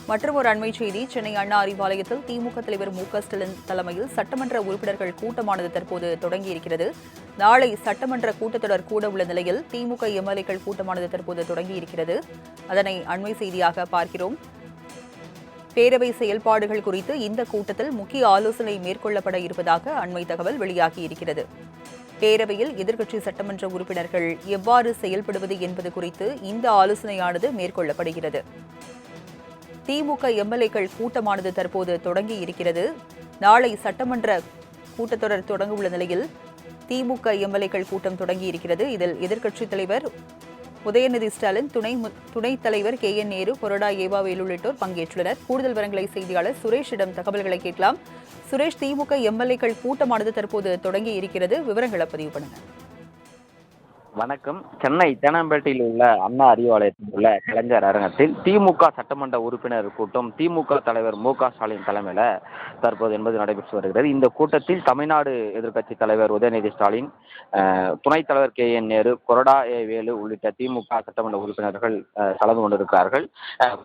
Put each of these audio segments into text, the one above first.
மற்றொரு அண்மை செய்தி. சென்னை அண்ணா அறிவாலயத்தில் திமுக தலைவர் மு.க.ஸ்டாலின் தலைமையில் சட்டமன்ற உறுப்பினர்கள் கூட்டமானது தற்போது தொடங்கியிருக்கிறது. நாளை சட்டமன்ற கூட்டத்தொடர் கூட உள்ள நிலையில் திமுக எம்எல்ஏக்கள் கூட்டமானது தற்போது தொடங்கியிருக்கிறது. அதனை அண்மை செய்தியாக பார்க்கிறோம். பேரவை செயல்பாடுகள் குறித்து இந்த கூட்டத்தில் முக்கிய ஆலோசனை மேற்கொள்ளப்பட இருப்பதாக அண்மை தகவல் வெளியாகியிருக்கிறது. பேரவையில் எதிர்க்கட்சி சட்டமன்ற உறுப்பினர்கள் எவ்வாறு செயல்படுவது என்பது குறித்து இந்த ஆலோசனையானது மேற்கொள்ளப்படுகிறது. திமுக எம்எல்ஏக்கள் கூட்டமானது தற்போது தொடங்கி இருக்கிறது. நாளை சட்டமன்ற கூட்டத்தொடர் தொடங்க உள்ள நிலையில் திமுக எம்எல்ஏக்கள் கூட்டம் தொடங்கி இருக்கிறது. இதில் எதிர்க்கட்சித் தலைவர் உதயநிதி ஸ்டாலின், துணைத் தலைவர் KN நேரு, கொறடா ஏவாவேலு உள்ளிட்டோர் பங்கேற்றுள்ளனர். கூடுதல் விவரங்களை செய்தியாளர் சுரேஷிடம் தகவல்களை கேட்கலாம். சுரேஷ், திமுக எம்எல்ஏக்கள் கூட்டமானது தற்போது தொடங்கி இருக்கிறது. விவரங்களை பதிவு பண்ணுங்க. வணக்கம். சென்னை தேனாம்பேட்டையில் உள்ள அண்ணா அறிவாலயத்தில் உள்ள கலைஞர் அரங்கத்தில் திமுக சட்டமன்ற உறுப்பினர் கூட்டம் திமுக தலைவர் மு.க.ஸ்டாலின் தலைமையில் தற்போது என்பது நடைபெற்று வருகிறது. இந்த கூட்டத்தில் தமிழ்நாடு எதிர்க்கட்சி தலைவர் உதயநிதி ஸ்டாலின், துணைத் தலைவர் KN நேரு, கொறடா வேலு உள்ளிட்ட திமுக சட்டமன்ற உறுப்பினர்கள் கலந்து கொண்டிருக்கிறார்கள்.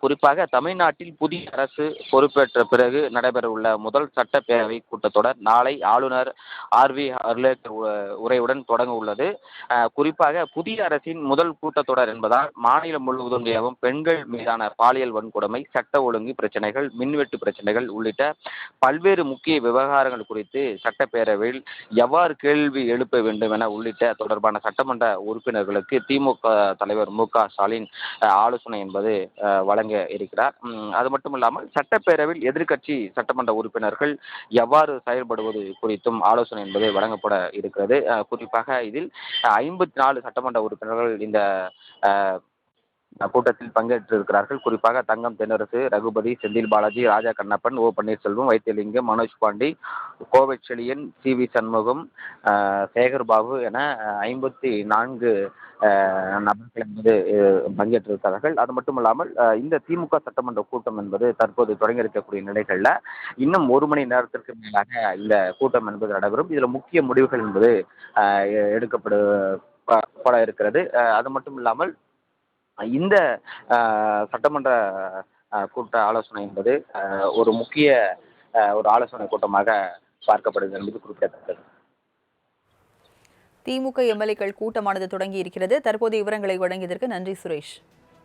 குறிப்பாக தமிழ்நாட்டில் புதிய அரசு பொறுப்பேற்ற பிறகு நடைபெறவுள்ள முதல் சட்டப்பேரவை கூட்டத்தொடர் நாளை ஆளுநர் RV அர்லேக்கர் உரையுடன் தொடங்க உள்ளது. குறிப்பாக புதிய அரசின் முதல் கூட்டத்தொடர் என்பதால் மாநிலம் முழுவதும் நிலவும் பெண்கள் மீதான பாலியல் வன்கொடுமை, சட்ட ஒழுங்கு பிரச்சனைகள், மின்வெட்டு பிரச்சனைகள் உள்ளிட்ட பல்வேறு முக்கிய விவகாரங்கள் குறித்து சட்டப்பேரவையில் எவ்வாறு கேள்வி எழுப்ப வேண்டும் என உள்ளிட்ட தொடர்பான சட்டமன்ற உறுப்பினர்களுக்கு திமுக தலைவர் மு.க.ஸ்டாலின் ஆலோசனை என்பது வழங்க இருக்கிறார். அது மட்டும் இல்லாமல் சட்டப்பேரவையில் எதிர்க்கட்சி சட்டமன்ற உறுப்பினர்கள் எவ்வாறு செயல்படுவது குறித்தும் ஆலோசனை என்பது வழங்கப்பட இருக்கிறது. குறிப்பாக இதில் 54 சட்டமன்ற உறுப்பினர்கள் இந்த கூட்டத்தில் பங்கேற்றிருக்கிறார்கள். குறிப்பாக தங்கம் தென்னரசு, ரகுபதி, செந்தில் பாலாஜி, ராஜா கண்ணப்பன், O. பன்னீர்செல்வம், வைத்தியலிங்கம், மனோஜ் பாண்டி, கோவை செழியன், CV சண்முகம், சேகர் பாபு என 54 நபர்கள் என்பது பங்கேற்றிருக்கிறார்கள். அது மட்டுமல்லாமல் இந்த திமுக சட்டமன்ற கூட்டம் என்பது தற்போது தொடங்கி இருக்கக்கூடிய நிலைகளில் இன்னும் 1 மணி நேரத்திற்கு மேலாக இந்த கூட்டம் என்பது நடைபெறும். இதில் முக்கிய முடிவுகள் என்பது எடுக்கப்பட இருக்கிறது. அது மட்டும் இல்லாமல் இந்த சட்டமன்ற கூட்ட ஆலோசனை என்பது ஒரு முக்கிய ஒரு ஆலோசனை கூட்டமாக பார்க்கப்படுகிறது என்பது குறிப்பிடத்தக்கது. திமுக எம்எல்ஏக்கள் கூட்டமானது தொடங்கி இருக்கிறது. தற்போதைய விவரங்களை வழங்கியதற்கு நன்றி சுரேஷ்.